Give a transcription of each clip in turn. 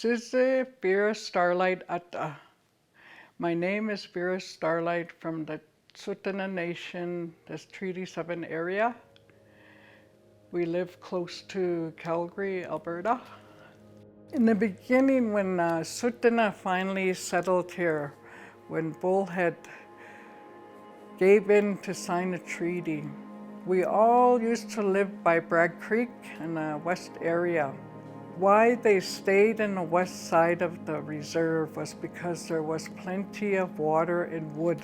Size Vera Starlight Atta. My name is Vera Starlight from the Tsuut'ina Nation, this Treaty 7 area. We live close to Calgary, Alberta. In the beginning, when Tsuut'ina finally settled here, when Bullhead gave in to sign a treaty, we all used to live by Bragg Creek in the west area. Why they stayed in the west side of the reserve was because there was plenty of water and wood.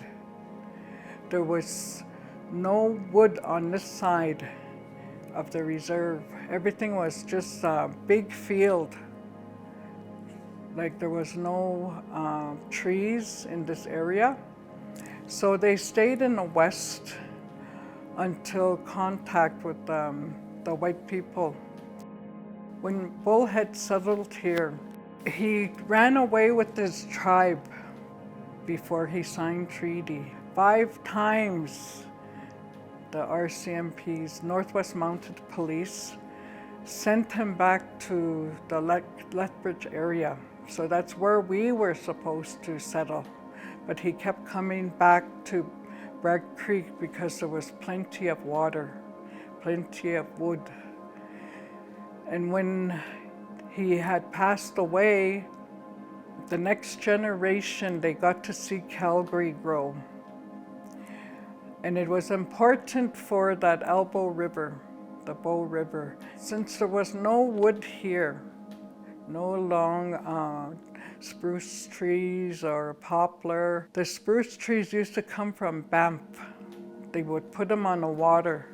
There was no wood on this side of the reserve. Everything was just a big field. Like there was no trees in this area. So they stayed in the west until contact with the white people. When Bullhead settled here, he ran away with his tribe before he signed treaty. 5 times the RCMP's, Northwest Mounted Police, sent him back to the Lethbridge area. So that's where we were supposed to settle. But he kept coming back to Bragg Creek because there was plenty of water, plenty of wood. And when he had passed away, the next generation, they got to see Calgary grow. And it was important for that Elbow River, the Bow River. Since there was no wood here, no long spruce trees or poplar, the spruce trees used to come from Banff. They would put them on the water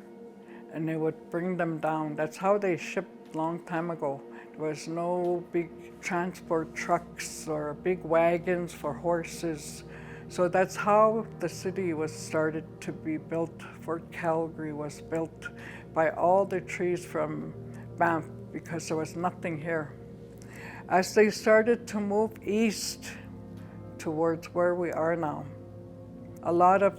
and they would bring them down. That's how they shipped long time ago. There was no big transport trucks or big wagons for horses. So that's how the city was started to be built. Fort Calgary was built by all the trees from Banff because there was nothing here. As they started to move east towards where we are now, a lot of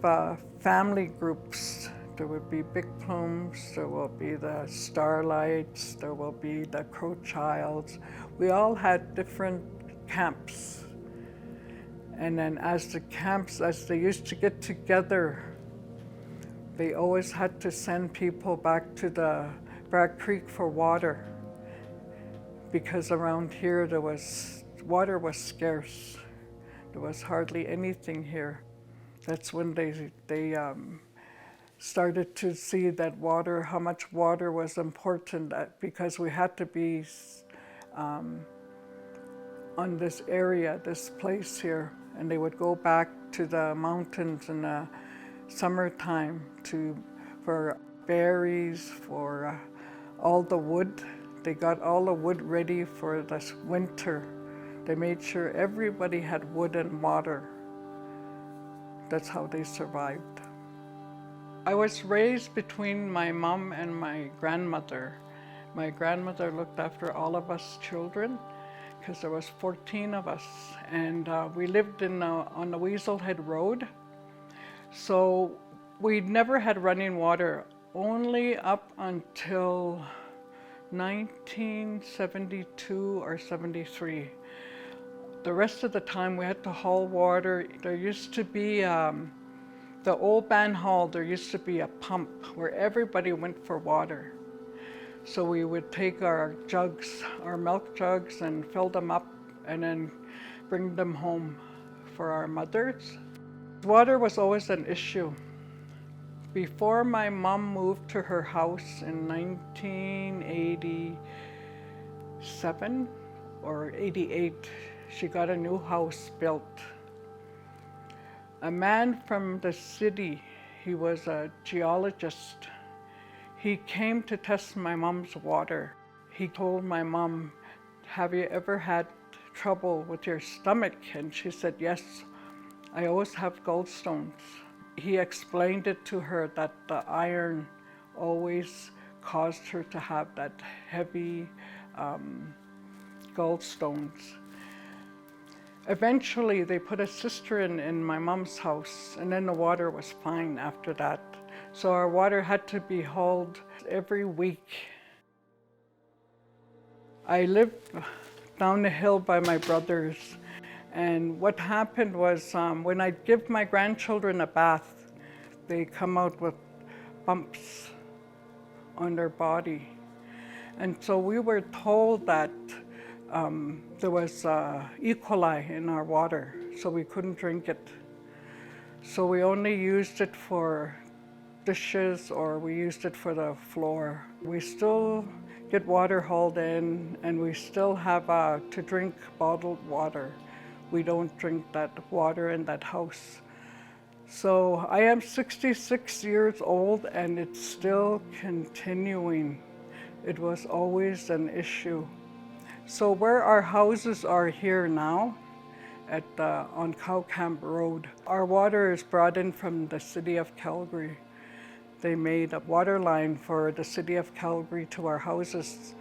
family groups. There would be Big Plumes, there will be the Starlights, there will be the Crowchilds. We all had different camps. And then as they used to get together, they always had to send people back to the Bragg Creek for water. Because around here water was scarce. There was hardly anything here. That's when they started to see that how much water was important, because we had to be on this area, this place here, and they would go back to the mountains in the summertime for berries, for all the wood. They got all the wood ready for this winter. They made sure everybody had wood and water. That's how they survived. I was raised between my mom and my grandmother. My grandmother looked after all of us children because there was 14 of us, and we lived on the Weaselhead Road. So we never had running water, only up until 1972 or 73. The rest of the time we had to haul water. There used to be the old band hall, there used to be a pump where everybody went for water. So we would take our jugs, our milk jugs, and fill them up and then bring them home for our mothers. Water was always an issue. Before my mom moved to her house in 1987 or 88, she got a new house built. A man from the city, he was a geologist. He came to test my mom's water. He told my mom, "Have you ever had trouble with your stomach?" And she said, "Yes, I always have gallstones." He explained it to her that the iron always caused her to have that heavy gallstones. Eventually, they put a cistern in my mom's house, and then the water was fine after that. So our water had to be hauled every week. I lived down the hill by my brothers. And what happened was when I give my grandchildren a bath, they come out with bumps on their body. And so we were told that there was E. coli in our water, so we couldn't drink it. So we only used it for dishes, or we used it for the floor. We still get water hauled in, and we still have to drink bottled water. We don't drink that water in that house. So I am 66 years old, and it's still continuing. It was always an issue. So where our houses are here now, on Cow Camp Road, our water is brought in from the city of Calgary. They made a water line for the city of Calgary to our houses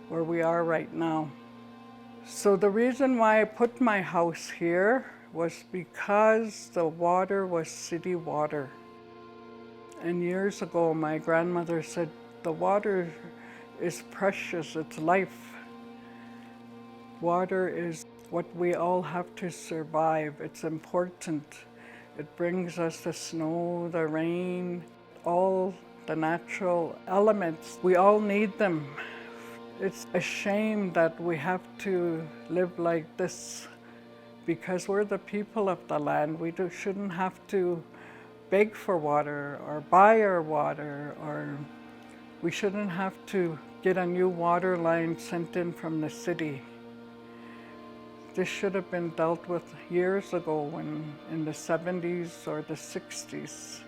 where we are right now. So the reason why I put my house here was because the water was city water. And years ago, my grandmother said, the water is precious, it's life. Water is what we all have to survive. It's important. It brings us the snow, the rain, all the natural elements. We all need them. It's a shame that we have to live like this because we're the people of the land. We shouldn't have to beg for water or buy our water, or we shouldn't have to get a new water line sent in from the city. This should have been dealt with years ago, in the 70s or the 60s.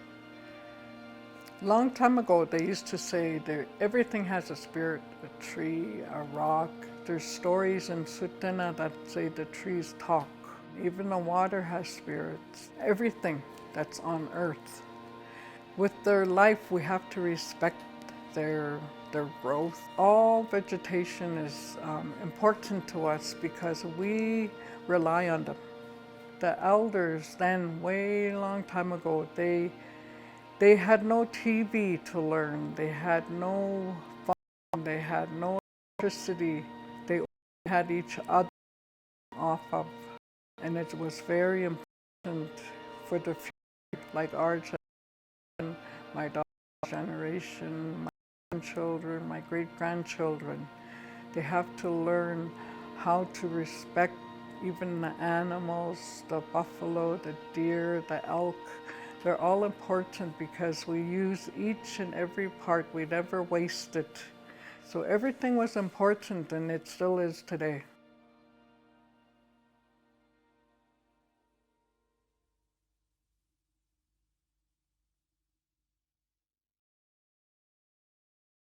Long time ago, they used to say that everything has a spirit, a tree, a rock. There's stories in Sutena that say the trees talk. Even the water has spirits. Everything that's on earth. With their life, we have to respect their growth. All vegetation is important to us because we rely on them. The elders then, way long time ago, they had no TV to learn. They had no phone. They had no electricity. They only had each other off of. And it was very important for the future, like our generation, my daughter's generation, my grandchildren, my great-grandchildren. They have to learn how to respect even the animals, the buffalo, the deer, the elk. They're all important because we use each and every part. We never waste it. So everything was important, and it still is today.